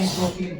1 2 3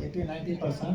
80-90%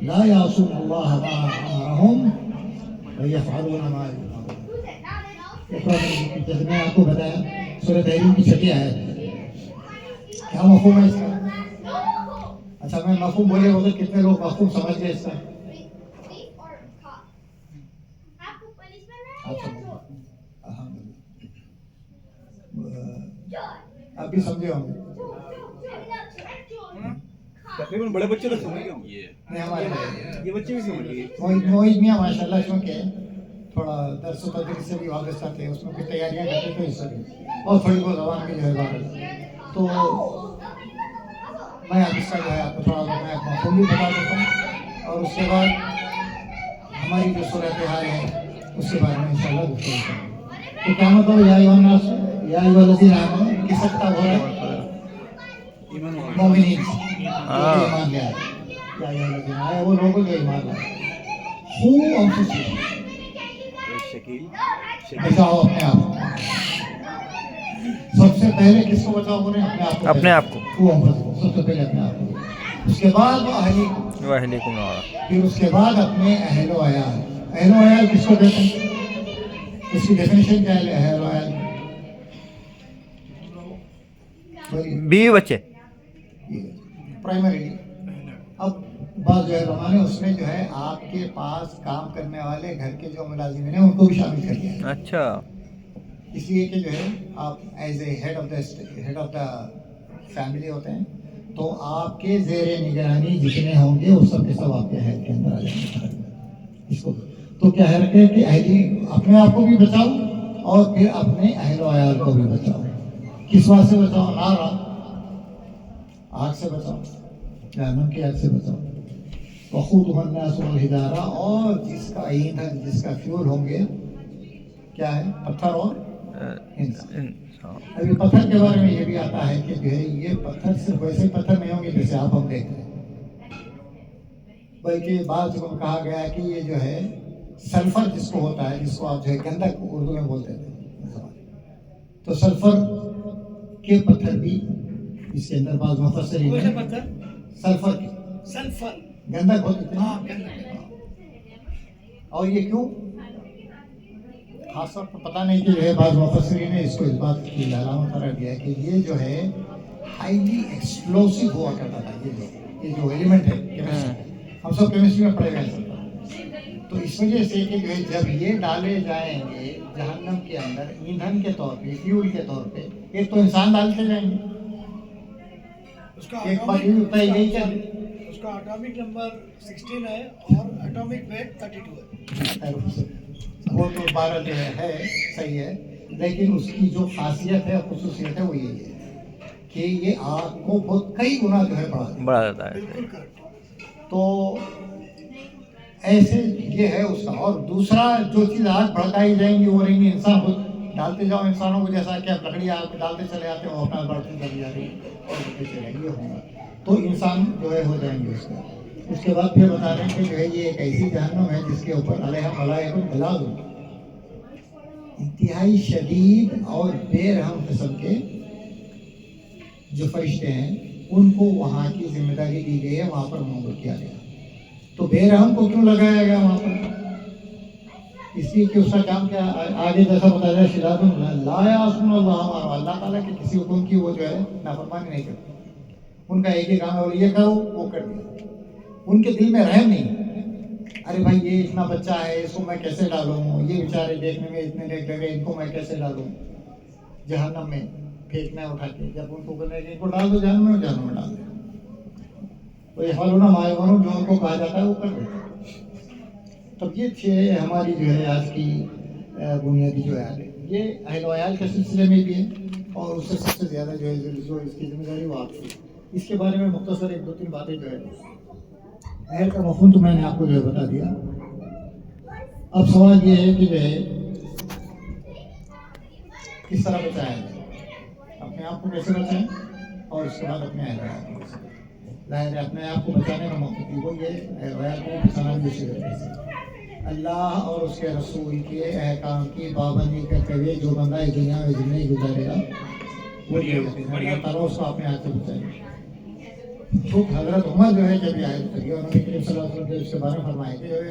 لا يعصون الله ما أمرهم ويفعلون ما يؤمرون. جیسے میں آپ کو بتایا سورہ تحریم کی 6 آیت ہے. کیا مفہوم ہے اس کا؟ اچھا میں مفہوم بولے بغیر کتنے لوگ مفہوم سمجھ گئے اس کا؟ آپ بھی سمجھے ہوں گے. تقریباً بڑے بچے تو سمجھ گئے ہوں گے. نہیں ہمارے یہ بچے بھی سمجھ گئے. موہد میاں ماشاء اللہ چونکہ تھوڑا درس و تدریس سے بھی وابستہ تھے, اس میں کچھ تیاریاں کرتے تھے اس وقت, اور تھوڑی بہت زبان کی جو ہے بات. تو میں اب اس کا جو ہے آپ کو تھوڑا بہت میں مفہوم بھی بتا دیتا ہوں, اور اس کے بعد ہماری جو صورتحال ہے اس کے بارے میں انشاءاللہ گفتگو کریں گے. تو کیا مطلب یا ایھا الناس یا ایھا الذین آمنوا کس وقت ہو رہا ہے؟ مومنین ایمان لے آئے. یا ایھا الذین آئے وہ لوگ جو ایمان لائے. قوا انفسکم شکیل بچاؤ اپنے آپ کو. سب سے پہلے کس کو بچاؤ بولے؟ اپنے آپ کو. قوا انفسکم سب سے پہلے اپنے آپ کو, اس کے بعد وَأَهْلِيكُمْ نَارًا. پھر اس کے بعد اپنے اہل و عیال. اہل و عیال کس کو کہتے ہیں؟ اس کی ڈیفینیشن کیا ہے اہل و عیال؟ بیوی بچے. پرائمری. اب بعض جو ہے زمانے اس میں جو ہے آپ کے پاس کام کرنے والے گھر کے جو ملازمین ہیں ان کو بھی شامل کر دیا, اچھا. اس لیے کہ جو ہے آپ as a head of the family ہوتے ہیں, تو آپ کے زیر نگرانی جتنے ہوں گے وہ سب کے سب آپ کے ہیڈ کے اندر آ جائیں گے. اس کو تو کیا ہے رکھے کہ اپنے آپ کو بھی بچاؤ اور پھر اپنے اہل و عیال کو بھی بچاؤ. کس بات سے بچاؤ؟ نارا, آگ سے بچاؤ, جہنم کی آگ سے بچاؤ. وقودها الناس والحجارہ, اور جس کا ایندھن جس کا فیول ہوں گے کیا ہے؟ پتھر اور انسان. ابھی پتھر کے بارے میں یہ بھی آتا ہے کہ جو ہے یہ پتھر صرف ویسے پتھر نہیں ہوں گے جیسے آپ ہم دیکھ رہے ہیں, بلکہ بعض کو کہا گیا ہے کہ یہ جو ہے سلفر جس کو ہوتا ہے, جس کو آپ جو ہے گندک اردو میں بولتے تھے, تو سلفر کے پتھر بھی اس کے اندر بعض مفسرین ہیں سلفر کی گندک ہوتی تھی. اور یہ کیوں خاص طور پر پتہ نہیں کہ جو ہے بعض مفسرین نے اس کو اس بات کی علامت قرار دیا ہے کہ یہ جو ہے ہائیلی ایکسپلوسو ہوا کرتا تھا. یہ جو ایلیمنٹ ہے ہم سب کیمسٹری میں پڑھے گئے, تو اس وجہ سے کہ جو ہے جب یہ ڈالے جائیں گے جہنم کے اندر ایندھن کے طور پہ, فیول کے طور پہ, ایک تو انسان ڈالتے جائیں گے, ایک بات یہ ہوتا ہے یہی کہ اس کا اٹامک نمبر 16 ہے اور اٹامک ویٹ 32 ہے. وہ تو 12 جو ہے صحیح ہے, لیکن اس کی جو خاصیت ہے خصوصیت ہے وہ یہی ہے کہ یہ آگ کو بہت کئی گنا جو ہے بڑھا دیتا ہے. تو ایسے یہ ہے اس کا. اور دوسرا جو چیز آگ بھڑکائی جائیں گی وہ رہیں گی انسان خود. ڈالتے جاؤ انسانوں کو, جیسا کہ آپ لکڑی آگ ڈالتے چلے آتے ہیں وہ اپنا بڑھتی چلی جا رہی اور بڑھتے چلے گی ہوگا, تو انسان جو ہے ہو جائیں گے اس کا. اس کے بعد پھر بتا رہے ہیں کہ جو ہے یہ ایک ایسی جہنم ہے جس کے اوپر علیہ ملائکۃ غلاظ, انتہائی شدید اور بے رحم قسم کے جو فرشتے ہیں ان کو وہاں کی ذمہ داری دی گئی ہے, وہاں پر معمور کیا گیا. تو بے رحم کو کیوں لگایا گیا وہاں پر؟ اس لیے کہ اس کا کام کیا آگے جیسا بتایا شداد لا یعصون اللہ ما امرهم, اللہ تعالیٰ کے کسی حکم کی وہ جو ہے نافرمانی نہیں کرتے. ان کا ایک ہی کام ہے اور یہ کرو وہ کر دیا. ان کے دل میں رحم نہیں. ارے بھائی یہ اتنا بچہ ہے اس کو میں کیسے ڈالوں, یہ بیچارے دیکھنے میں اتنے لیٹ لگے ان کو میں کیسے ڈالوں جہنم میں, پھینکنا اٹھا کے. جب ان کو بولے کہ ان کو ڈال دو جہنم میں ڈال دو. تو یہ حالوں نہ مائمون جو ان کو کہا جاتا ہے وہ کر دیتے. تب یہ تھے ہماری جو ہے آج کی بنیادی جو ہے یہ اہل و عیال کے سلسلے میں بھی ہے, اور اس سے سب سے زیادہ جو ہے جو اس کی ذمہ داری وہ آپ کی. اس کے بارے میں مختصر 1-2-3 باتیں جو ہے اہل کا مفہوم تو میں نے آپ کو جو ہے بتا دیا. اب سوال یہ ہے کہ جو ہے کس طرح بچایا جائے, اپنے آپ کو کیسے بچائیں اور اس کے بعد اپنے اہل عیال کو کیسے. ظاہر ہے اپنے آپ کو بچانے کا مقصد وہ یہ اہل عیال کو بچانا بھی اسی طریقے سے. اللہ اور اس کے رسول کے احکام کی پابندی کرتے ہوئے جو بندہ اس دنیا میں زندگی گزارے گا وہ اللہ تعالیٰ اس کو اپنے ہاتھ سے بچائے گا. تو حضرت عمر جو ہے جب یہ آیت اتری اور نبی کریم صلی اللہ علیہ وسلم نے اس کے بارے میں فرمایا کہ جو ہے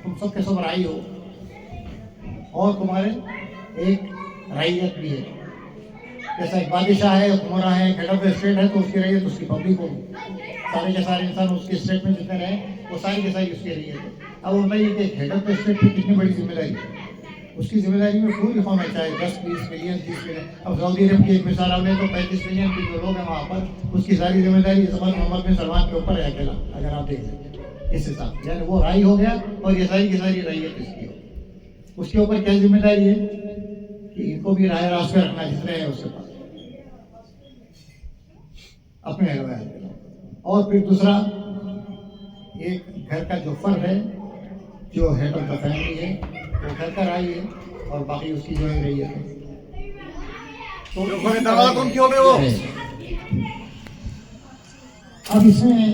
تم سب کے سب رائی ہو اور تمہارے ایک رعیت بھی ہے. جیسا ایک بادشاہ ہے، عمرہ ہے، ہیڈ آف اسٹیٹ ہے، تو اس کی رعیت اس کی پبلک ہوگی. سارے کے سارے انسان اس کے اسٹیٹ میں جتنے رہے وہ ساری کے ساری اس کی رعیت ہے. اب وہ بتائیے کہ ہیڈ آف اسٹیٹ کی کتنی بڑی ذمہ داری ہے. اس کی ذمہ داری میں پوری قوم ہے، چاہے 10 20 ملین 30 ملین. اب سعودی عرب کی ایک مثال آپ لیں تو 35 ملین کے جو لوگ ہیں وہاں پر، اس کی ساری ذمہ داری زبان محمد بن سلمان کے اوپر ہے اکیلا. اگر آپ دیکھ لیں اس حساب سے، یعنی وہ رائی ہو گیا اور یہ ساری کی ساری رعیت اس کی ہو. اس کے اوپر کیا ذمہ داری ہے کہ ان کو بھی رائے راست پہ رکھنا جتنے ہیں اس کے پاس اپنے روایت. اور پھر دوسرا ایک گھر کا جو فرد ہے، جو ہیڈ آف دا فیملی ہے، وہ گھر کا رائی ہے اور باقی اس کی جو ہے رعیت ہے. تو اب اس میں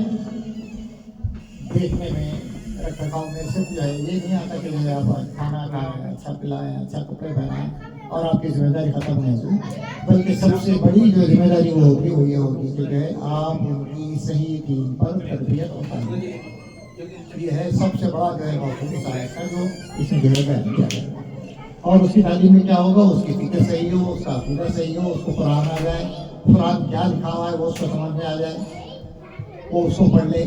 دیکھنے میں رکھ رکھاؤ میں صرف جو ہے یہ نہیں آتا کہ جو ہے آپ کھانا کھائیں، اچھا پلائیں، اچھا کپڑے پہنائیں اور آپ کی ذمہ داری ختم نہیں ہوتی. بلکہ سب سے بڑی جو ذمہ داری وہ ہوگی وہ یہ ہوگی کہ جو ہے آپ ان کی صحیح دین پر تربیت اور تعلیم. یہ ہے سب سے بڑا جو ہے موضوع سہایت ہے جو اس میں جو ہے بیان کیا گیا. اور اس کی تعلیم میں کیا ہوگا؟ اس کی فکر صحیح ہو، اس کا عقیدہ صحیح ہو، اس کو قرآن آ جائے، قرآن کیا لکھا ہوا ہے وہ اس کو سمجھ میں آ جائے، وہ اس کو پڑھ لے.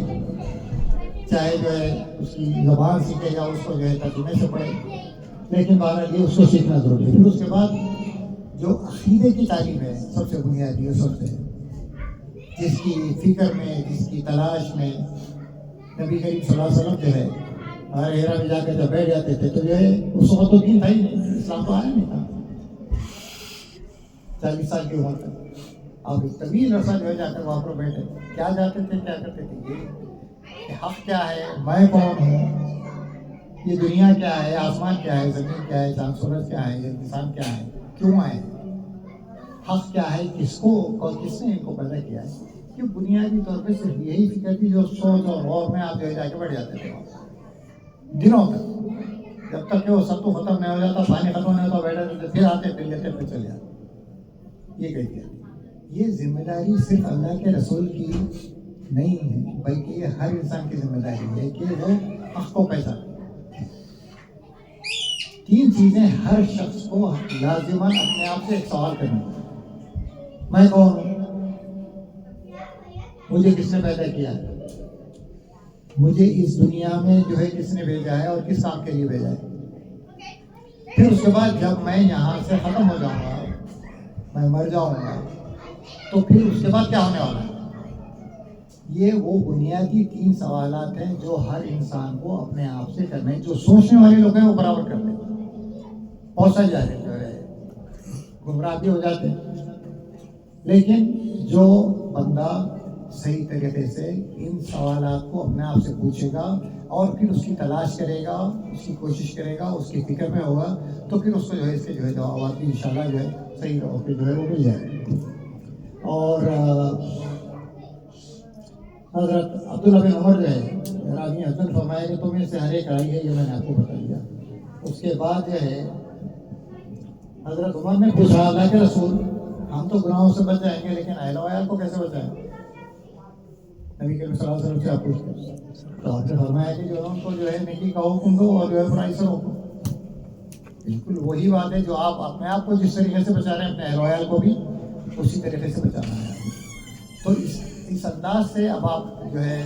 چاہے جو ہے اس کی زبان سیکھے یا اس کو جو ہے ترجمے سے پڑھے، لیکن بہرحال یہ اس کو سیکھنا ضروری ہے. پھر اس کے بعد جو عقیدے کی تعلیم ہے سب سے بنیادی ہے، سب سے جس کی فکر میں، جس کی تلاش میں نبی کریم صلی اللہ علیہ وسلم جو ہے ہر ہیرا میں جا کے جب بیٹھ جاتے تھے تو جو ہے اس وقت تو دین تھا ہی نہیں، اسلام تو آیا نہیں تھا. 40 سال کی عمر تک اب ایک طویل عرصہ جو ہے جا کر وہاں پر بیٹھے. کیا جاتے تھے، کیا کرتے تھے؟ یہ کہ حق کیا ہے، میں کون ہوں، یہ دنیا کیا ہے، آسمان کیا ہے، زمین کیا ہے، چاند سورج کیا ہے، یہ انسان کیا ہے، کیوں آئے، حق کیا ہے، کس کو اور کس نے ان کو پیدا کیا ہے. کہ بنیادی طور پہ صرف یہی فکر تھی جو سوچ اور غور میں آپ جو ہے جا کے بیٹھ جاتے تھے دنوں تک، جب تک کہ وہ سب تو ختم نہیں ہو جاتا، پانی ختم نہیں ہوتا، بیٹھے رہتے، پھر آتے، پھر لیتے، پھر چلے جاتے. یہ کہتے ہیں یہ ذمہ داری صرف اللہ کے رسول کی نہیں ہے، بلکہ یہ ہر انسان کی ذمہ داری ہے کہ وہ حق کو پہچانے. 3 چیزیں ہر شخص کو لازماً اپنے آپ سے ایک سوال کرنا. میں کون ہوں؟ مجھے کس نے پیدا کیا ہے؟ مجھے اس دنیا میں جو ہے کس نے بھیجا ہے اور کس کام کے لیے بھیجا ہے؟ پھر اس کے بعد جب میں یہاں سے ختم ہو جاؤں گا، میں مر جاؤں گا، تو پھر اس کے بعد کیا ہونے والا ہے؟ یہ وہ بنیادی 3 سوالات ہیں جو ہر انسان کو اپنے آپ سے کرنے ہیں. جو سوچنے والے لوگ ہیں وہ برابر کرتے ہیں، بہت سارے جاتے جو ہے گمراہ بھی ہو جاتے ہیں. لیکن جو بندہ صحیح طریقے سے ان سوالات کو اپنے آپ سے پوچھے گا اور پھر اس کی تلاش کرے گا، اس کی کوشش کرے گا، اس کی فکر میں ہوگا، تو پھر اس کو جو ہے اس کے جو ہے جوابات بھی انشاءاللہ جو ہے صحیح رہو کہ جو ہے وہ مل جائے. اور حضرت عبداللہ بن عمر جو ہے راوی حسن فرمایا کہ تم میں سے ہر ایک رائی ہے، یہ میں نے آپ کو بتا دیا. اس کے بعد جو ہے حضرت عمر نے پوچھا اللہ کے رسول ہم تو گناہوں سے بچ جائیں گے لیکن اہل و عیال کو کیسے بچائیں؟ نبی کریم صلی اللہ علیہ وسلم سے آپ پوچھتے ہیں تو آپ نے فرمایا کہ جو ان کو جو ہے نیکی کا حکم دو اور جو ہے برائی سے روکو. بالکل وہی بات ہے جو آپ اپنے آپ کو جس طریقے سے بچا رہے ہیں اپنے اہل و عیال کو بھی اسی طریقے سے بچانا ہے. تو اس انداز سے اب آپ جو ہے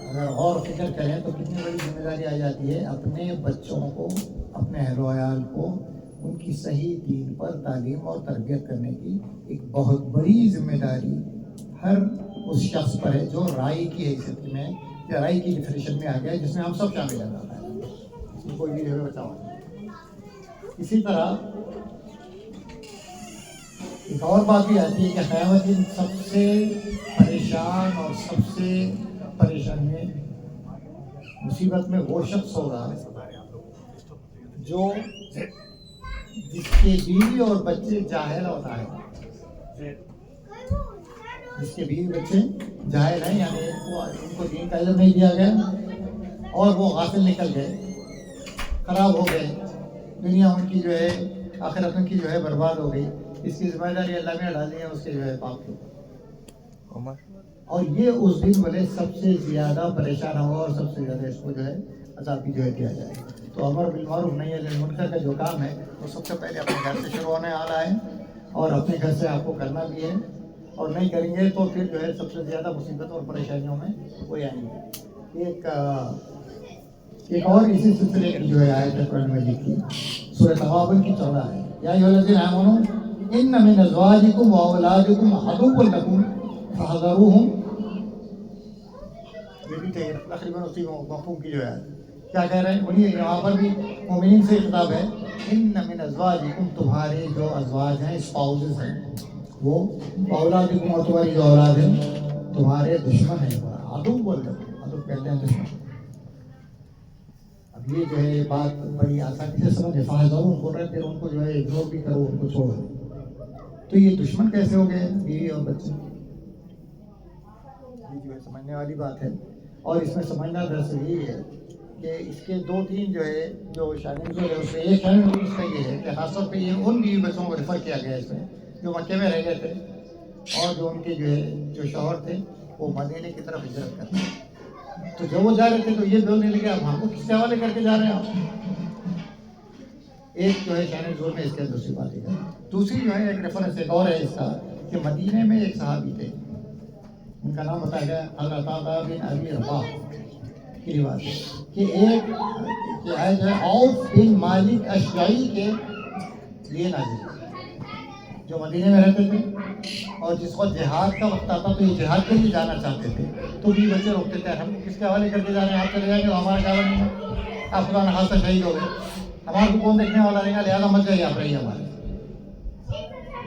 اگر غور و فکر کریں تو کتنی بڑی ذمہ داری آ جاتی ہے اپنے بچوں کو، اپنے اہل و عیال کو ان کی صحیح دین پر تعلیم اور تربیت کرنے کی ایک بہت بڑی ذمہ داری ہر اس شخص پر ہے جو رائی کی حیثیت میں یا رائی کی ڈیفینیشن میں آ گیا ہے، جس میں ہم سب شامل ہیں. اس میں کوئی بھی جو ہے بچاؤ. اسی طرح ایک اور بات بھی آتی ہے کہ قیامت دن سب سے پریشان اور سب سے پریشانی مصیبت میں وہ شخص ہوگا جو جس کے بیوی اور بچے جاہل ہوتا ہے. جس کے بیوی بچے جاہل ہیں، یعنی ان کو دین کا علم نہیں دیا گیا اور وہ غافل نکل گئے، خراب ہو گئے، دنیا ان کی جو ہے آخرت ان کی جو ہے برباد ہو گئی. اس کی ذمہ داری اللہ نے ڈال دی ہے اس کے جو ہے پاپ کے. اور یہ اس دن والے سب سے زیادہ پریشان ہوا اور سب سے زیادہ اس کو جو ہے عذابی جو ہے دیا جائے. تو امر بالمعروف نہی عن المنکر کا جو کام ہے وہ سب سے پہلے اپنے گھر سے شروع ہونے والا ہے اور اپنے گھر سے آپ کو کرنا بھی ہے, اور نہیں کریں گے تو پھر جو ہے سب سے زیادہ مصیبت اور پریشانیوں میں وہ آئیں گے. ایک اور اسی سلسلے کی جو ہے آیت ہے قرآن مجید کی, سورہ تغابن کی 14 ہے. یا ایھا الذین آمنوا ان من ازواجکم واولادکم عدو لکم فاحذروہم. یہ بھی تقریباً اسی مفہوم کی جو ہے کیا کہہ رہے ہیں انہیں یہاں پر بھی مومنین سے خطاب ہے. ان من ازواجکم, تمہارے جو ازواج ہیں, اسپاؤزز ہیں, وہ اولادکم, اور تمہاری جو اولاد ہے تمہارے دشمن ہیں. عدو بولتے ہیں, عدو کہتے ہیں دشمن. اب یہ جو ہے بات بڑی آسانی سے سمجھ فاحذروہم بول رہے ہیں, پھر ان کو جو ہے اگنور بھی کرو, ان کو چھوڑو. تو یہ دشمن کیسے ہو گئے بیوی اور بچے؟ یہ جو ہے سمجھنے والی بات ہے. اور اس میں سمجھنا دراصل یہی ہے کہ اس کے 2-3 جو ہے جو شان نزول ہے اس میں ایک شان نزول اس کا یہ ہے کہ خاص طور پہ یہ ان بیوی بچوں کو ریفر کیا گیا اس میں جو مکے میں رہ گئے تھے اور جو ان کے جو ہے جو شوہر تھے وہ مدینے کی طرف ہجرت کرتے ہیں. تو جب وہ جا رہے تھے تو یہ بولنے لگے اب ہم کو کس کے حوالے کر کے جا رہے ہیں آپ. ایک جو ہے شان نزول میں اس کے دوسری بات ہے. دوسری جو ہے ایک ریفرنس ایک اور ہے اس کا کہ مدینے میں ایک صحابی تھے, ان کا نام بتایا گیا حضرت عطاء بن ابی رباح کی روایت ہے کہ ایک جو ہے عوف بن مالک اشجعی کے لیے نازل جو مدینے میں رہتے تھے اور جس کو جہاد کا وقت آتا تو یہ جہاد کے لیے جانا چاہتے تھے. تو بھی بچے روکتے تھے, ہم کس کے حوالے کر کے جا رہے ہیں, آپ چلے جائیں گے ہمارا کیا بنے گا, آپ خدا نخواستہ شہید ہو گئے, ہمارے کو کون دیکھنے والا رہے گا, لہٰذا مت جائیے آپ رہیے ہمارے.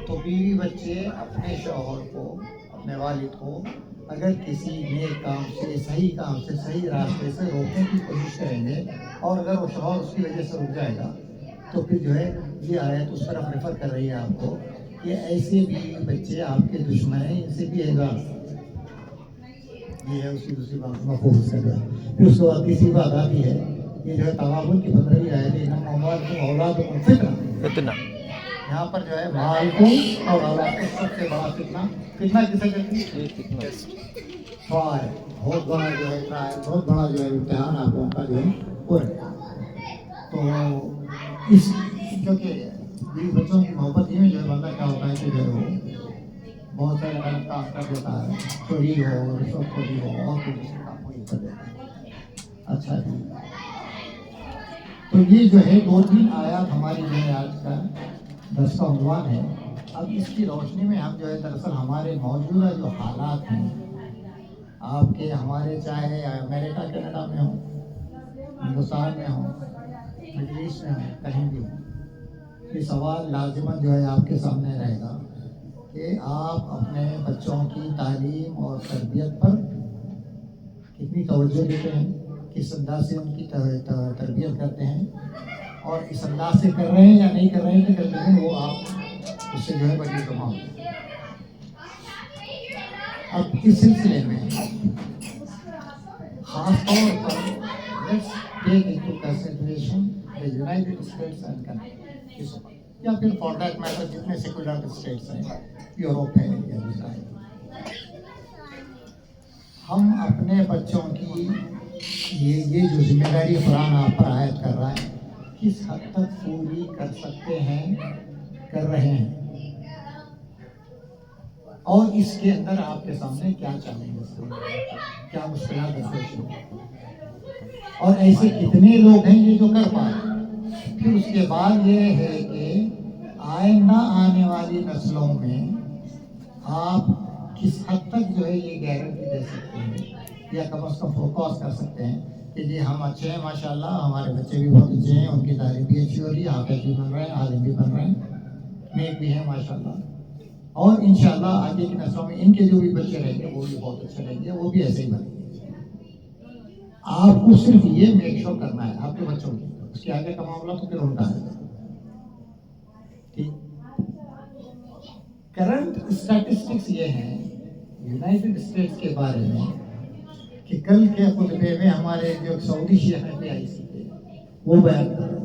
تو بیوی بچے اپنے شوہر کو, اپنے والد کو اگر کسی نیک کام سے, صحیح کام سے, صحیح راستے سے روکنے کی کوشش کریں گے اور اگر وہ شوہر اس کی وجہ سے رک جائے گا تو پھر جو ہے یہ آیت اس طرف ریفر کر رہی ہے آپ کو کہ ایسے بھی بچے آپ کے دشمن ہیں, ان سے بھی اعزاز. یہ ہے اس کی دوسری بات مفہوم سے. پھر اس کے بعد تیسری بات آتی ہے یہ جو ہے تغابن کی 15ویں آیت ہے, انما اموالکم واولادکم فتنہ. اتنا یہاں پر جو ہے مال کو اور اولاد کو سب سے بڑا فتنہ کسے کہتے ہیں؟ سوال, بہت بڑا جو ہے بہت بڑا جو ہے امتحان آپ لوگوں کا جو ہے ہو رہا ہے. تو اس کیونکہ بیوی بچوں کی محبت ہی میں جو ہے بندہ کیا ہوتا ہے کہ جو ہے وہ بہت سارے غلط کام کر دیتا ہے, چوری ہو, رشوت خوری ہو, اور کوئی دوسرے کام کو کر دیتا ہے. اچھا جی, تو یہ جو ہے 2-3 آیات ہماری جو ہے آج کا درس کا عنوان ہے. اب اس کی روشنی میں ہم جو ہے دراصل ہمارے موجودہ جو حالات ہیں آپ کے ہمارے, چاہے امریکہ کینیڈا میں ہوں, ہندوستان میں ہوں, مڈل ایسٹ میں ہوں, کہیں بھی ہوں, یہ سوال لازماً جو ہے آپ کے سامنے رہے گا کہ آپ اپنے بچوں کی تعلیم اور تربیت پر کتنی توجہ دیتے ہیں, کس انداز سے ان کی تربیت کرتے ہیں, اور اس انداز سے کر رہے ہیں یا نہیں کر رہے ہیں کہ کرتے ہیں, وہ آپ اس سے جو ہے بڑی تمام. اب اس سلسلے میں خاص طور پر let's take into consideration the United States and country, یا پھر فار دیٹ میٹر جتنے سیکولر اسٹیٹس ہیں, یوروپ ہے یا اسرائیل. ہم اپنے بچوں کی یہ جو ذمہ داری قرآن آپ پر عائد کر رہا ہے کس حد تک پوری کر سکتے ہیں, کر رہے ہیں, اور اس کے اندر آپ کے سامنے کیا چیلنجز ہیں, کیا مشکلات درپیش ہیں, اور ایسے کتنے لوگ ہیں یہ جو کر پائے. پھر اس کے بعد یہ ہے کہ آئندہ آنے والی نسلوں میں آپ کس حد تک جو ہے یہ گارنٹی دے سکتے ہیں یا کم از کم فوکس کر سکتے ہیں کہ جی ہم اچھے ہیں ماشاء اللہ, ہمارے بچے بھی بہت اچھے ہیں, ان کی تعلیم بھی اچھی ہو رہی ہے, حافظ بھی بن رہے ہیں, عالم بھی بن رہے ہیں, نیک بھی ہیں ماشاء اللہ, اور انشاءاللہ آگے کی نسلوں میں ان کے جو بھی بچے رہیں گے وہ بھی بہت اچھے رہیں گے, وہ بھی ایسے ہی بنیں گے. آپ کو صرف یہ میک شور کرنا ہے آپ کے بچوں کی, اس کے آگے کا معاملہ تو پھر ان کا ہے. ٹھیک, کرنٹ اسٹیٹسٹکس یہ ہیں یونائٹڈ اسٹیٹس کے بارے میں کہ کل کے خطبے میں ہمارے جو سعودی شیخ ہیں PIC کے وہ بیان کر رہے ہیں,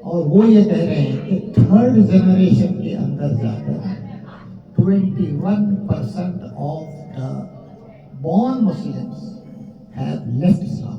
اور وہ یہ کہہ رہے ہیں کہ 3rd جنریشن کے اندر جا کر 21% of the born Muslims have left Islam.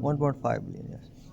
1.5 billion, yes.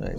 Right.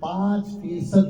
5%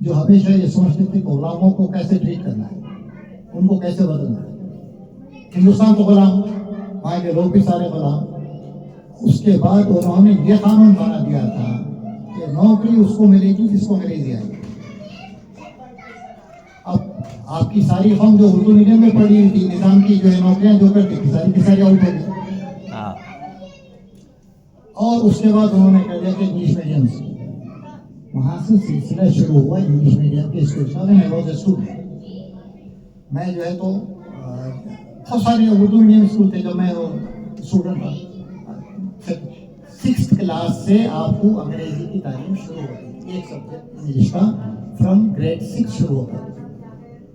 جو ہمیشہ یہ سوچتے تھے کہ غلاموں کو کیسے ٹریٹ کرنا ہے, ان کو کیسے بدلنا ہے. ہندوستان کو غلام, وہاں کے لوگ بھی سارے غلام. اس کے بعد انہوں نے یہ قانون بنا دیا تھا کہ نوکری اس کو ملے گی جس کو انگریزی آئے گی. اب آپ کی ساری قوم جو اردو میڈیم میں پڑھی ہوئی تھی, نظام کی جو ہے نوکریاں جو کرتی تھی ساری کی ساری آؤٹ ہو گئی. ہاں اور اس کے بعد انہوں نے کہہ دیا کہ انگلش میڈیم سے, وہاں سے سلسلہ شروع ہوا انگلش میڈیم کے اسکول کا. میں جو ہے تو بہت سارے اردو میڈیم اسکول تھے جب میں اسٹوڈنٹ تھا. 6th کلاس سے آپ کو انگریزی کی تعلیم شروع ہوتی تھی, ایک سبجیکٹ انگلش کا فرام گریڈ 6 شروع ہوتا تھا,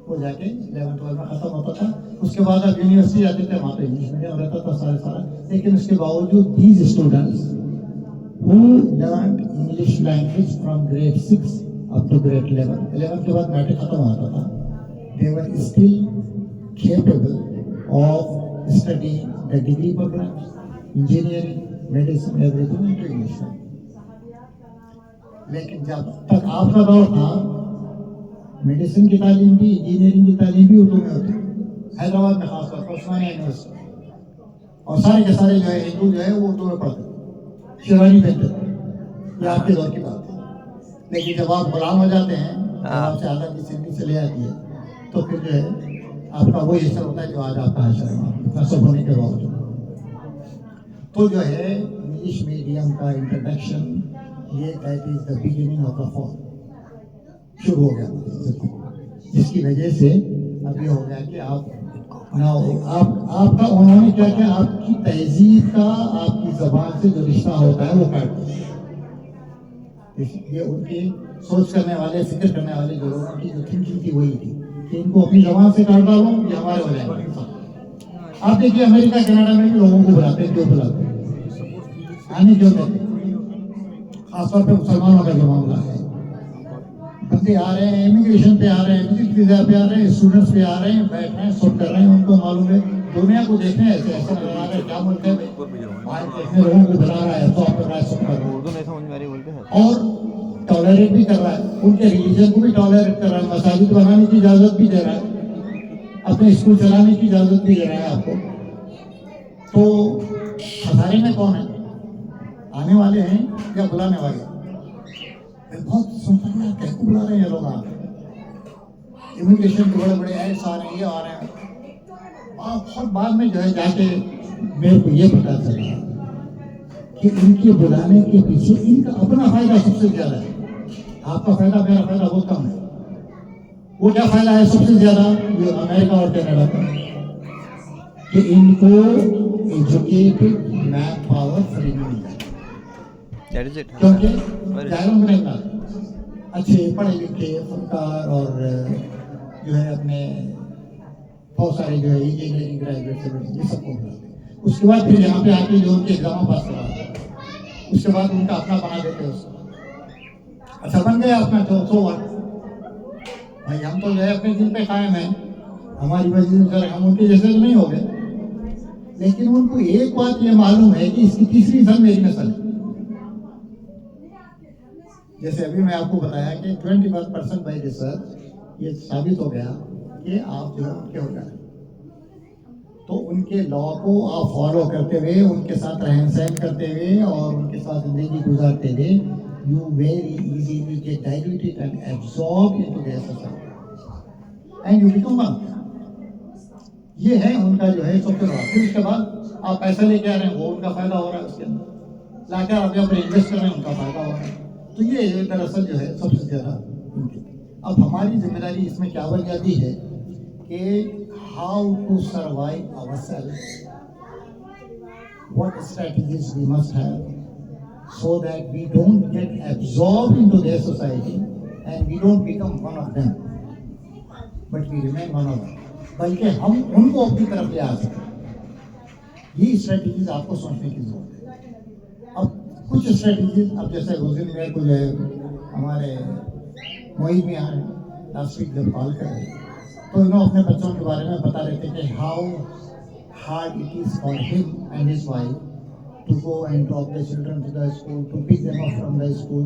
وہ جا کے 11th-12 میں ختم ہوتا تھا. اس کے بعد آپ یونیورسٹی جاتے تھے, وہاں پہ انگلش میڈیم رہتا تھا سارا. لیکن اس کے باوجود these students who learned English language from grade 6 up to grade 11. 11 کے بعد میٹرک ختم ہوتا تھا. They were still capable of studying the degree programs, engineering, medicine, everything into English. لیکن جب تک آپ کا دور تھا, میڈیسن کی تعلیم بھی, انجینئرنگ کی تعلیم بھی اردو میں ہوتی. حیدرآباد میں خاص طور پر عثمانیہ یونیورسٹی, اور سارے کے سارے جو ہے ہندو جو ہے وہ اردو میں پڑھتے, شیروانی پہنتے تھے. یہ آپ کے دور کی بات ہے. لیکن جب آپ غلام ہو جاتے ہیں, آپ سے آدھا کی سندھی چلے جاتی ہے, تو پھر جو ہے آپ کا وہی حصہ ہوتا ہے جو آج آپ کا حشر ہے, اتنا سب ہونے کے باوجود. تو جو ہے انگلش میڈیم کا انٹروڈکشن, یہ that is the beginning of the fall شروع ہو گیا, جس کی وجہ سے اب یہ ہو گیا کہ آپ کا انہوں نے کیا کیا, آپ کی تہذیب کا, آپ کی زبان سے جو رشتہ ہوتا ہے وہ کاٹ دیا. یہ ان کی سوچ کرنے والے, فکر کرنے والے جو لوگوں کی جو تھنکنگ تھی وہی تھی کہ ان کو اپنی زبان سے کاٹ ڈالو, یہ ہمارے ہو جائیں گے. آپ دیکھیے امریکہ کینیڈا میں بھی لوگوں کو بلاتے ہیں, کیوں بلاتے ہیں, آنے کیوں کہتے ہیں, خاص طور پہ مسلمانوں کا جو معاملہ ہے. بندے آ رہے ہیں, امیگریشن پہ آ رہے ہیں, وزٹ ویزا پہ آ رہے ہیں, اسٹوڈنٹس پہ آ رہے ہیں, بیٹھ رہے ہیں, سب کر رہے ہیں. ان کو معلوم ہے دنیا کو دیکھنے ایسے ایسا نظر آ رہا ہے, کیا ملک ہے باہر دیکھنے, لوگوں کو بلا رہا ہے, تو آپ کر رہا ہے, سب کر رہا ہے, اردو نہیں سمجھ میں آ رہی بولتے ہیں, اور ٹالریٹ بھی کر رہا ہے, ان کے ریلیجن کو بھی ٹالریٹ کر رہا ہے, مساجد بنانے کی اجازت بھی دے رہا ہے, اپنے اسکول چلانے کی اجازت بھی دے رہا ہے آپ کو. تو خسارے میں کون ہے, آنے والے ہیں یا بلانے والے؟ میں بہت سنتا ہوں کہہ کو بلا رہے ہیں یہ لوگ. آ امیگریشن کے بڑے بڑے ایڈس آ رہے ہیں, یہ آ رہے ہیں. بہت بعد میں جو ہے جا کے میرے کو یہ پتا چلا کہ ان کے بلانے کے پیچھے ان کا اپنا فائدہ سب سے زیادہ ہے. آپ کا فائدہ, میرا فائدہ بہت کم ہے. وہ کیا فائدہ ہے سب سے زیادہ جو امریکہ اور کینیڈا کا, کہ ان کو ایجوکیٹڈ مین پاور فری میں مل جائے, کیونکہ ظاہر میں اچھے پڑھے لکھے فنکار اور جو ہے اپنے بہت سارے جو ہے انجینئرنگ گریجویٹ سے یہ سب کو بلاتے. اس کے بعد پھر یہاں پہ آ کے جو ان کے ایگزام پاس کرواتے, اس کے بعد ان کا اپنا بنا دیتے اس کو. اچھا بن گیا اپنا تو بھائی, ہم تو جو ہے اپنے دل پہ قائم ہیں, ہماری وجہ سے ہم ان کے جیسے تو نہیں ہو گئے. لیکن ان کو ایک بات یہ معلوم ہے کہ اس کی تیسری نسل میری نسل ہے. جیسے ابھی میں آپ کو بتایا کہ 21% بائی ریسرچ یہ ثابت ہو گیا کہ آپ جو ہے ان کے ہو جائیں, تو ان کے لا کو آپ فالو کرتے ہوئے, ان کے ساتھ رہن سہن کرتے ہوئے اور ان کے ساتھ زندگی گزارتے ہوئے, you very easily get diluted and absorbed into their society and you become one. یہ ہے ان کا جو ہے سب سے بڑا. پھر اس کے بعد آپ پیسہ لے کے آ رہے ہیں, وہ ان کا فائدہ ہو رہا ہے, اس کے اندر لا کر آپ اپنے انویسٹ کر رہے ہیں, ان کا فائدہ ہو رہا ہے. تو یہ دراصل جو ہے سب سے زیادہ ان کی. اب ہماری ذمہ داری اس میں کیا بن جاتی ہے کہ how to survive our self, what strategies we must have so that we don't get absorbed into their society and we don't become one of them but we remain one of them, بلکہ ہم ان کو اپنی طرف لے آ سکیں. یہ strategies آپ کو سوچنے کی ضرورت ہے. اب کچھ اسٹریٹجیز, اب جیسے اس دن میرے کو جو ہے ہمارے معید میں آئے لاسٹ ویک جب کال کرے, تو انہوں اپنے بچوں کے بارے میں بتا رہے تھے کہ how hard it is for him and his wife to go and drop the children to the school, to pick them up from the school,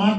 8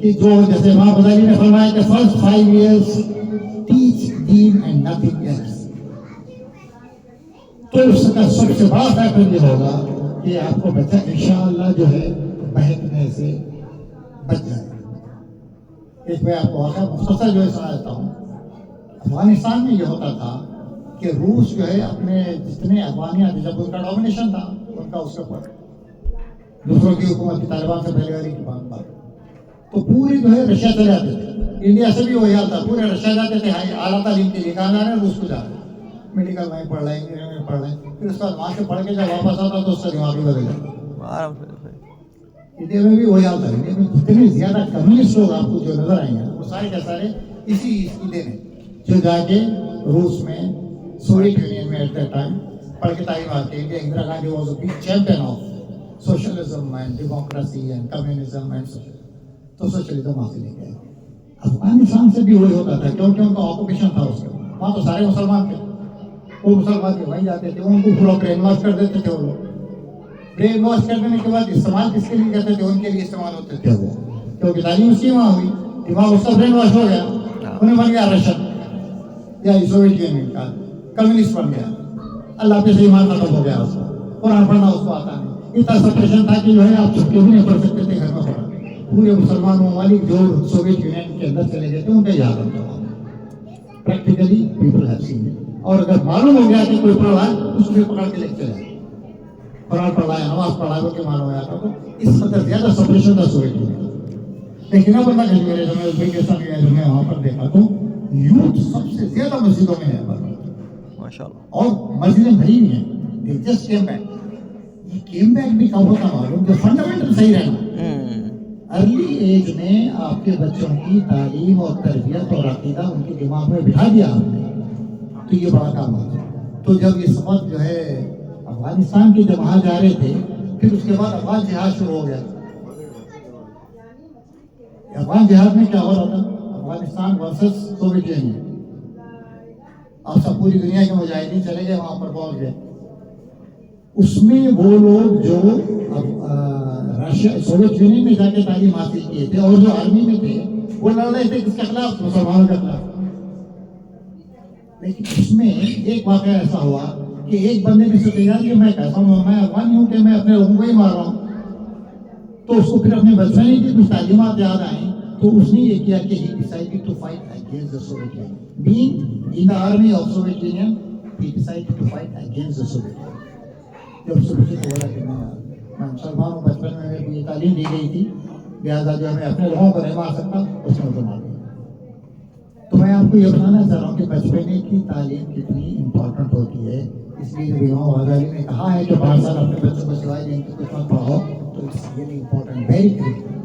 کہ جو جیسے امام غزالی نے فرمایا کہ first 5 years teach deen and nothing else. تو اس کا سب سے بڑا فیکٹر یہ ہوگا کہ آپ کو بچہ انشاءاللہ جو ہے بہکنے سے بچ جائے. ایک میں آپ کو واقعہ مختصر جو ہے سنا دیتا ہوں. افغانستان میں یہ ہوتا تھا کہ روس جو ہے اپنے جتنے افغانیات جب ان کا ڈومینیشن تھا ان کا اس کے اوپر دوسروں کی حکومت طالبان سے پہلے والی کی بات تو پورے جو ہے رشیا چلے جاتے تھے. انڈیا سے بھی وہی حال تھا, پورے رشیا جاتے تھے اعلیٰ تعلیم کے لیے. کہاں جا رہے ہیں؟ روس کو جا رہے ہیں, میڈیکل میں پڑھ رہے ہیں, انجینئرنگ میں پڑھ رہے ہیں. پھر اس کے بعد وہاں سے پڑھ کے جب واپس آتا تو اس کا دماغ بھی بدل جاتا. انڈیا میں بھی وہی حال تھا. انڈیا میں جتنے زیادہ کمیونسٹ لوگ آپ کو جو نظر آئیں گے وہ سارے کے سارے اسی عیدے میں جو جا کے روس میں سوویت یونین میں ایٹ دیٹ ٹائم پڑھ کے تعلیم آتے ہیں. Indira Gandhi was a big champion of socialism and democracy and communism and تو سوشلزم وہاں سے لے کے آئے. افغانستان سے بھی وہی ہوتا تھا کیونکہ ان کا آکوپیشن تھا اس کے وہاں تو سارے مسلمان تھے. وہ مسلمان بھی وہیں جاتے تھے, ان کو پورا برین واش کر دیتے تھے. وہ لوگ برین واش کر دینے کے بعد استعمال کس کے لیے کرتے تھے؟ ان کے لیے استعمال ہوتے تھے وہ, کیونکہ تعلیم اس کی وہاں ہوئی, دماغ اس کا برین واش ہو گیا, انہیں بن گیا رشن یا سوویت یونین کا کمیونسٹ بن گیا. اللہ پہ سے ایمان ختم ہو گیا اس کا, قرآن پڑھنا اس کو آتا نہیں. اتنا سپریشن تھا کہ جو ہے آپ چھٹکے بھی نہیں پڑھ سکتے تھے گھر میں پڑھا. پورے مسلمان ممالک جو سوویت یونین کے اندر چلے گئے تھے ان کا یاد رکھتا ہوں پریکٹیکلی پیپل ہیو سین. اور اگر معلوم ہو گیا کہ کوئی پڑھ رہا ہے اس کو بھی پکڑ کے لے چلے, قرآن پڑھ رہا ہے, نماز پڑھ رہا ہے, کہ معلوم ہو جاتا. تو اس قدر زیادہ سپریشن تھا سوویت یونین. لیکن اب اللہ کشمیر جو میں ازبیکستان گیا جو میں وہاں پر دیکھا تو یوتھ سب سے زیادہ مسجدوں میں ہے ماشاءاللہ, اور مسجدیں بھری ہوئی ہیں. They just came back. یہ کیم بیک بھی کب ہوتا معلوم جو فنڈامنٹل صحیح رہنا. ارلی ایج میں آپ کے بچوں کی تعلیم اور تربیت اور عقیدہ ان کے دماغ میں بٹھا دیا آپ نے تو یہ بڑا کام ہوتا. تو جب یہ سبق جو ہے افغانستان کے جب وہاں جا رہے تھے پھر اس کے بعد افغان جہاد شروع ہو گیا. افغان جہاد میں کیا ہو رہا تھا؟ Afghanistan versus Soviet union. آپ سب پوری دنیا کے مجاہدین چلے گئے وہاں پر پہنچ گئے. اس میں وہ لوگ جو رشیا سوویت یونین میں جا کے تعلیم حاصل کیے تھے اور جو آرمی میں تھے وہ لڑ رہے تھے کس کے خلاف؟ مسلمانوں کے خلاف. لیکن اس میں ایک واقعہ ایسا ہوا کہ ایک بندے نے سوچا یار کہ میں کہتا ہوں میں افغان ہوں کہ میں اپنے لوگوں کو ہی مار رہا ہوں. تو اس کو پھر اپنے بچپنے کی کچھ تعلیمات یاد آئیں تو اس نے یہ کیا کہ he decided to fight against the Soviet Union. Being in the army of Soviet Union, he decided to fight against the Soviet Union. جب سوچے تو بولا کہ میں مسلمان ہوں, بچپن میں میرے کو یہ تعلیم دی گئی تھی لہٰذا جو ہے میں اپنے لوگوں کو نہیں مار سکتا, اس نے مجھے مار دیا. تو میں آپ کو یہ بتانا چاہ رہا ہوں کہ بچپنے کی تعلیم کتنی امپورٹنٹ ہوتی ہے. اس لیے جب امام غزالی نے کہا ہے کہ 5 سال اپنے بچوں کو سوائے دین کی کچھ مت پڑھاؤ تو it's really important, very critical.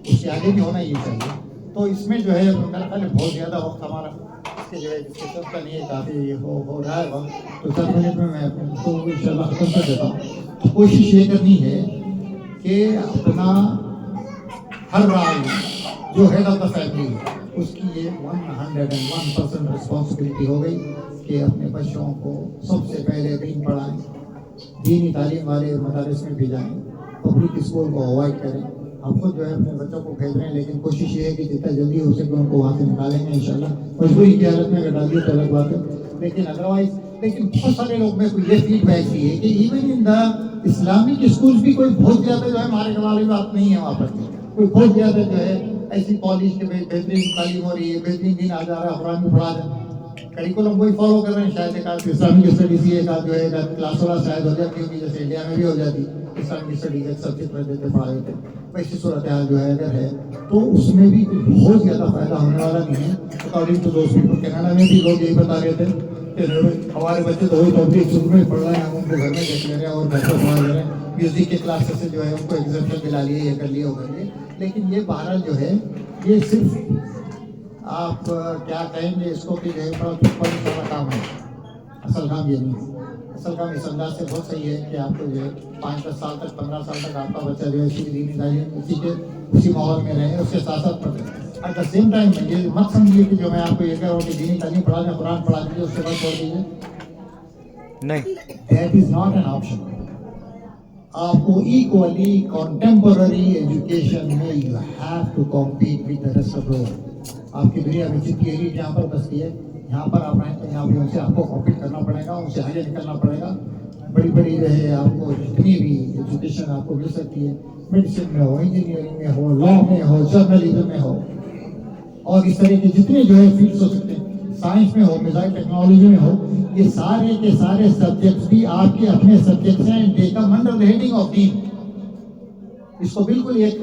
اس سے آگے بھی ہونا یہ چاہیے. تو اس میں جو ہے میرا خیال ہے بہت زیادہ وقت ہمارا اس کے جو ہے ڈسکشن کا نہیں ہے, کافی یہ ہو رہا ہے وقت. تو 10 منٹ میں اس کو انشاءاللہ ختم کر دیتا ہوں. تو کوشش یہ کرنی ہے کہ اپنا ہر رائے جو ہیڈ آف دا فیملی اس کی یہ 101% رسپانسبلٹی ہو گئی کہ اپنے بچوں کو سب سے پہلے دین پڑھائیں, دینی تعلیم والے مدارس میں بھیجائیں, پبلک اسکول کو اوائڈ کریں. ہم خود جو ہے اپنے بچوں کو بھیج رہے ہیں لیکن کوشش یہ ہے کہ جتنا جلدی ہو سکے ان کو وہاں سے نکالیں گے انشاءاللہ. مجبوری کی حالت میں اگر ڈالیے تو الگ بات ہے, لیکن ادروائز لیکن بہت سارے لوگ میں کو یہ فیڈ بیک کی ہے کہ even in the Islamic schools بھی کوئی بہت زیادہ جو ہے ہمارے والی بات نہیں ہے وہاں پر. کوئی بہت زیادہ جو ہے ایسی کالج کے بہترین تعلیم ہو رہی ہے, بہترین دین آ جا رہا ہے, قرآن بھی پڑھا جائے, کریکولم وہی فالو کر رہے ہیں. شاید ایک آدھ اسلامک اسٹڈیز یہ ایک آدھ جو ہے کلاس والا شاید ہو جاتی ہوگی جیسے انڈیا میں بھی ہو جاتی اسلامک اسٹڈیز ایک سبجیکٹ میں دیتے پڑھائے ہوتے. ویسی صورتحال جو ہے اگر ہے تو اس میں بھی بہت زیادہ فائدہ ہونے والا نہیں ہے. According to those people Canada میں بھی لوگ یہی بتا رہے تھے کہ ہمارے بچے تو وہی پبلک اسکول میں پڑھ رہے ہیں, ہم ان کو گھر میں دیکھ لے رہے ہیں اور گھر پر پڑھا لے رہے ہیں. میوزک کے کلاسز سے جو ہے ان کو ایگزامشن دلا لیے, یہ کر لیے وہ کر لیے. لیکن یہ بہرحال جو ہے یہ صرف آپ کیا کہیں گے اس کو کہ جو ہے بڑا کام ہے. اصل کام یہ نہیں ہے. اصل کام اس انداز سے بہت صحیح ہے کہ آپ کو جو ہے 5-10 سال تک 15 سال تک آپ کا بچہ جو ہے اسی دینی تعلیم اسی ماحول میں رہے, اس کے ساتھ ساتھ پڑھے. ایٹ دا سیم ٹائم میں یہ مت سمجھیے کہ جو میں آپ کو یہ کہہ رہا ہوں کہ دینی تعلیم پڑھا دیں, قرآن پڑھا دیجیے, اس کے بعد چھوڑ دیجیے. نہیں, that is not an option. آپ کو ایکولی کانٹمپرری ایجوکیشن میں you have to compete with the rest of the world. آپ کی دنیا میں جتنی ایلیٹ یہاں پر بستی ہے, یہاں پر آپ رہیں تو یہاں پہ ان سے آپ کو کمپیٹ کرنا پڑے گا, ان سے آگے نکلنا پڑے گا. بڑی بڑی جو ہے آپ کو جتنی بھی ایجوکیشن آپ کو مل سکتی ہے, میڈیسن میں ہو, انجینئرنگ میں ہو, لا میں ہو, جرنلزم میں ہو, اور اس طرح کے جتنے جو ہے فیلڈس ہو سکتے ہیں, سائنس میں ہو, میزائل ٹیکنالوجی میں ہو, یہ سارے کے سارے سبجیکٹس بھی آپ کے اپنے سبجیکٹس ہیں. They come under the heading of دین. اس کو بالکل ایک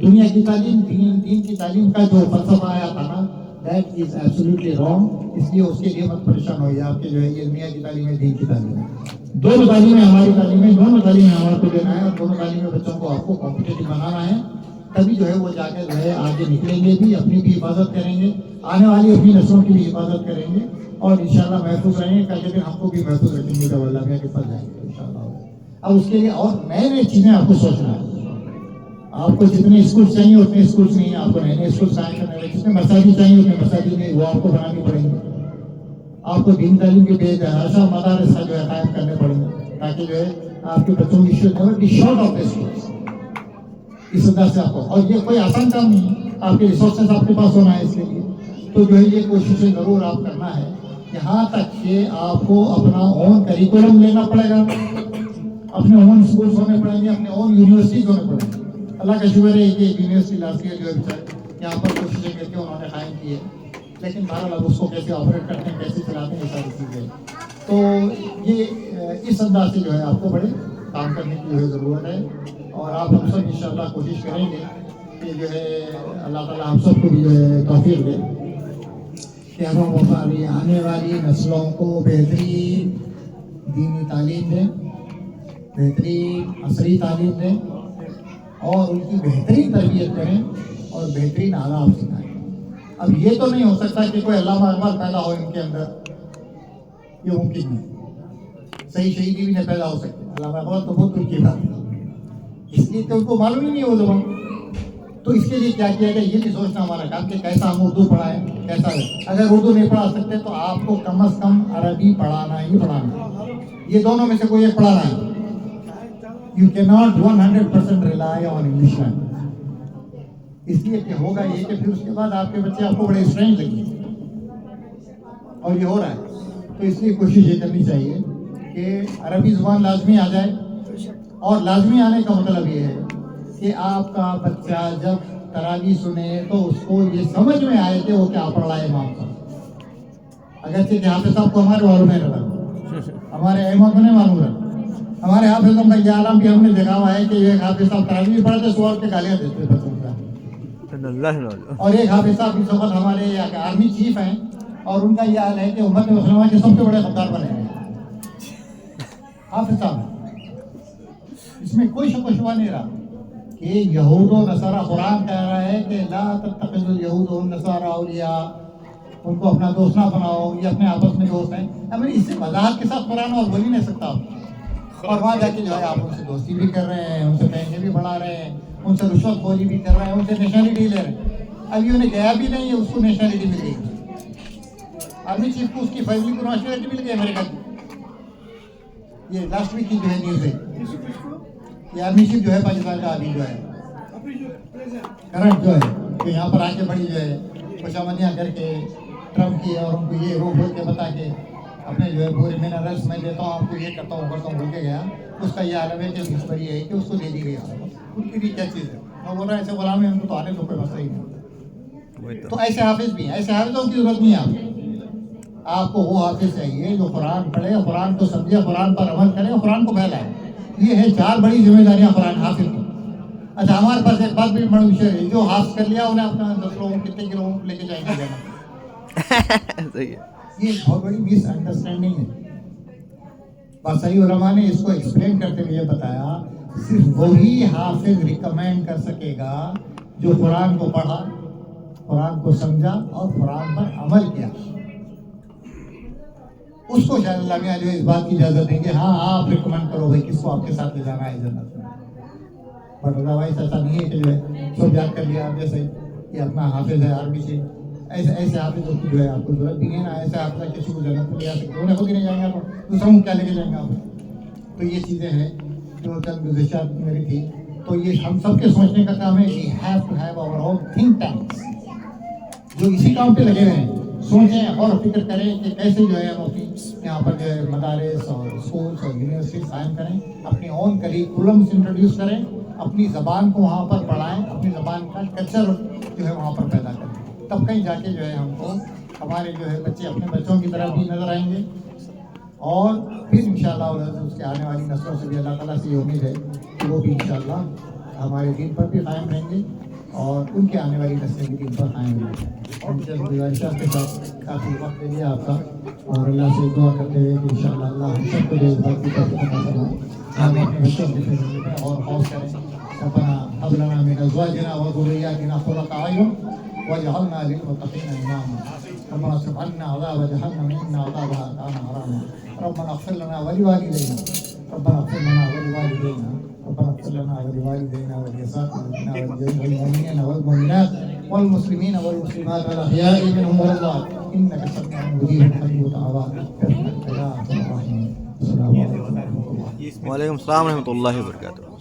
دنیا کی تعلیم, دین کی تعلیم کا جو فلسفہ آیا تھا نا, دیٹ از ایبسلیوٹلی رانگ. اس لیے اس کے لیے مت پریشان ہوئیے. آپ کے جو ہے یہ دنیا کی تعلیم ہے, دین کی تعلیم ہے, دونوں تعلیمیں ہماری تعلیم ہے, دونوں تعلیمیں ہمارے کو دینا ہے, اور دونوں تعلیمیں بچوں کو آپ کو کمپٹیٹو بنانا ہے. تبھی جو ہے وہ جا کے جو ہے آگے نکلیں گے بھی, اپنی بھی حفاظت کریں گے, آنے والی اپنی نسلوں کی بھی حفاظت کریں گے, اور انشاءاللہ محفوظ رہیں گے. کل کے دن ہم کو بھی محفوظ رکھیں گے جب اللہ میاں کے پاس جائیں گے انشاءاللہ. اب اس کے لیے اور نئے نئے چیزیں آپ کو سوچنا ہے. آپ کو جتنے اسکولس چاہیے اتنے اسکولس نہیں, آپ کو نئے نئے اسکولس قائم کرنے ہیں. جتنے مساجد چاہیے اتنے مساجد نہیں, وہ آپ کو بنانی پڑیں گے. آپ کو دین تعلیم کے بے تحاشا مدارس جو ہے قائم کرنے پڑیں گے, تاکہ جو ہے آپ کے بچوں کی شارٹ آف دا اسکولس. اس وجہ سے آپ کو, اور یہ کوئی آسان کام نہیں, آپ کے ریسورسز آپ کے پاس ہونا ہے اس کے لیے. تو جو ہے یہ کوششیں ضرور آپ کرنا ہے, یہاں تک کہ آپ کو اپنا اون کریکولم لینا پڑے گا, اپنے اون اسکولس ہونے پڑیں گے, اپنے اون یونیورسٹیز ہونے پڑیں گے. اللہ کا شکر ہے کہ ایک یونیورسٹی لاسٹ ایئر جو ہے بیچارے یہاں پر کوششیں کر کے انہوں نے قائم کی ہے, لیکن بہرحال اب اس کو کیسے آپریٹ کرتے ہیں, کیسے چلاتے ہیں, یہ ساری چیزیں. تو یہ اس انداز سے جو ہے آپ کو بڑے کام کرنے کی جو ہے ضرورت ہے, اور آپ ہم سب انشاءاللہ کوشش کریں گے کہ جو ہے اللہ تعالیٰ ہم سب کو بھی جو ہے توفیق دے کہ ہم ہماری آنے والی نسلوں کو بہترین دینی تعلیم دیں, بہترین عصری تعلیم دیں, اور ان کی بہترین تربیت کریں, اور بہترین آداب سکھائیں. اب یہ تو نہیں ہو سکتا کہ کوئی علامہ اقبال پیدا ہو ان کے اندر, یہ ممکن نہیں. صحیح شہیدی بھی نہیں پیدا ہو سکتی. علامہ اقبال تو بہت دور کی بات ہے, اس لیے تو ان کو معلوم ہی نہیں ہے وہ زبان. تو اس کے لیے کیا کیا جائے, یہ بھی سوچنا ہمارا کام کہ کیسا ہم اردو پڑھائیں, کیسا ہے. اگر اردو نہیں پڑھا سکتے تو آپ کو کم از کم عربی پڑھانا ہی پڑھانا, یہ دونوں میں سے کوئی ایک پڑھانا ہے. You cannot 100% rely on English language. اس لیے کہ ہوگا یہ کہ پھر اس کے بعد آپ کے بچے آپ کو بڑے اسٹرینج لگیں گے, اور یہ ہو رہا ہے. تو اس لیے کوشش یہ کرنی چاہیے کہ عربی زبان لازمی آ جائے, اور لازمی آنے کا مطلب یہ ہے کہ آپ کا بچہ جب تراویح سنے تو اس کو یہ سمجھ میں آئے کہ وہ کیا پڑھ رہا ہے امام صاحب. اگرچہ کہ حافظ صاحب کو ہمارے معلوم نہیں رہا, ہمارے ائمہ کو نہیں معلوم رہا. ہمارے حافظ کا یہ عالم بھی ہم نے دیکھا ہوا ہے کہ ایک حافظ صاحب تراویح پڑھتے سوال کے گالیاں دیتے بچوں کا, اور ایک حافظ صاحب اس وقت ہمارے آرمی چیف ہیں, اور ان کا یہ حال ہے کہ امت مسلمہ کے سب سے بڑے غدار بنے ہیں حافظ صاحب. اس میں کوئی شک و شبہ نہیں رہا کہ یہود و نصارہ, قرآن کہہ رہا ہے کہ لا تتخذوا اليہود والنصارى اولیاء, ان کو اپنا دوست نہ بناؤ, یہ اپنے آپس میں دوست ہیں. اس سے وضاحت کے ساتھ قرآن اور بول ہی نہیں سکتا آپ. اور وہاں جا کے جو ہے آپ ان سے دوستی بھی کر رہے ہیں, ان سے پیسے بھی بڑھا رہے ہیں, ان سے رشوت خوری بھی کر رہے ہیں, ان سے نیشنلٹی لے رہے ہیں. ابھی انہیں گیا بھی نہیں ہے, اس کو نیشنلٹی مل گئی. آرمی چیف کو اس کی فیملی کو نیشنلٹی مل گئی امریکہ کی. یہ لاسٹ ویک کی جو ہے نیوز ہے, یہ آرمی چیف جو ہے پاکستان کا ابھی جو ہے کرنٹ جو ہے کہ یہاں پر آ کے بڑی جو ہے خوشامدیاں کر کے ٹرمپ کی, اور ان کو یہ وہ بول کے بتا کے اپنے جو ہے پورے منرلس میں دیتا ہوں, آپ کو یہ کرتا ہوں کرتا ہوں بول کے گیا. اس کا یہ عالم ہے کہ اس پر یہ ہے کہ اس کو دے دی گئی. ان کی بھی کیا چیز ہے, میں بول رہا ہوں ایسے غلام ہیں, ان کو تو آنے تو کوئی مسئلہ ہی نہیں. تو ایسے حافظ بھی ہیں, ایسے حافظوں کی ضرورت نہیں ہے. آپ کو وہ حافظ چاہیے جو قرآن پڑھے, قرآن کو سمجھے, قرآن پر عمل کرے, قرآن کو پھیلائے. یہ ہے 4 بڑی ذمہ داریاں قرآن حافظ کی. اچھا, ہمارے پاس ایک بات بھی بڑا مشکل ہے, جو حافظ کر لیا انہیں اپنا 10 لوگوں کتنے کلو لے کے جائیں گے صحیح ہے. یہ بہت بڑی مس انڈرسٹینڈنگ ہے. بصری علماء نے اس کو ایکسپلین کرتے ہوئے بتایا, صرف وہی حافظ ریکمینڈ کر سکے گا جو قرآن کو پڑھا, قرآن کو سمجھا, اور قرآن پر عمل کیا. اس کو شاید اللہ میاں جو اس بات کی اجازت دیں گے, ہاں آپ ریکمینڈ کرو بھائی کس کو آپ کے ساتھ لے جانا ہے جنت میں. بٹ ادروائز ایسا نہیں ہے کہ جو ہے سب یاد کر لیا آپ جیسے یہ اپنا حافظ ہے آرمی سے, ایسے حافظ کی جو ہے آپ کو ضرورت بھی نہیں نا. ایسے حافظ کسی کو جنت میں لے جا سکتے, انہیں خود ہی نہیں جائیں گا تو دوسروں کو کیا لے کے جائیں گے آپ. تو یہ چیزیں ہیں جو چند گزشات میری تھی. تو یہ ہم سب کے سوچنے کا کام ہے. We have to have our own think tanks جو اسی کام پہ لگے ہوئے ہیں. سوچیں اور فکر کریں کہ کیسے جو ہے ہم اپنی یہاں پر جو ہے مدارس اور اسکولس اور یونیورسٹیز قائم کریں, اپنی اون کریکولمس انٹروڈیوس کریں, اپنی زبان کو وہاں پر پڑھائیں, اپنی زبان کا کلچر جو ہے وہاں پر پیدا کریں. تب کہیں جا کے جو ہے ہم کو ہمارے جو ہے بچے اپنے بچوں کی طرف بھی نظر آئیں گے, اور پھر انشاءاللہ اس کے آنے والی نسلوں سے بھی اللہ تعالیٰ سے یہ امید ہے کہ وہ بھی انشاءاللہ ہمارے دین پر بھی قائم رہیں گے اور ان کے آنے والی نسلیں بھی دین پر قائم رہیں گے. ان کے گزارشات کے ساتھ کافی وقت لے لیا آپ کا, اور اللہ سے دعا کرتے ہوئے کہ انشاءاللہ اللہ ہم سب کو جو اس بات کی توفیق عطا فرمائے. ہم اپنے بچوں کی خدمت میں اور خوف کریں. ربنا هب لنا من ازواجنا وذرياتنا قرة اعين واجعلنا للمتقين اماما. ربنا اصرف عنا عذاب جهنم ان عذابها كان غراما. ربنا اغفر لنا ولوالدينا ربنا اغفر لنا ولوالدينا ربنا اغفر لنا ولوالدينا ولأساتذتنا والمؤمنين والمؤمنات والمسلمين والمسلمات الأحياء منهم والأموات إنك سميع مجيب قريب دعوات برحمتك يا أرحم الراحمين. السلام عليكم ورحمة الله. وعلیکم السلام ورحمۃ اللہ وبرکاتہ.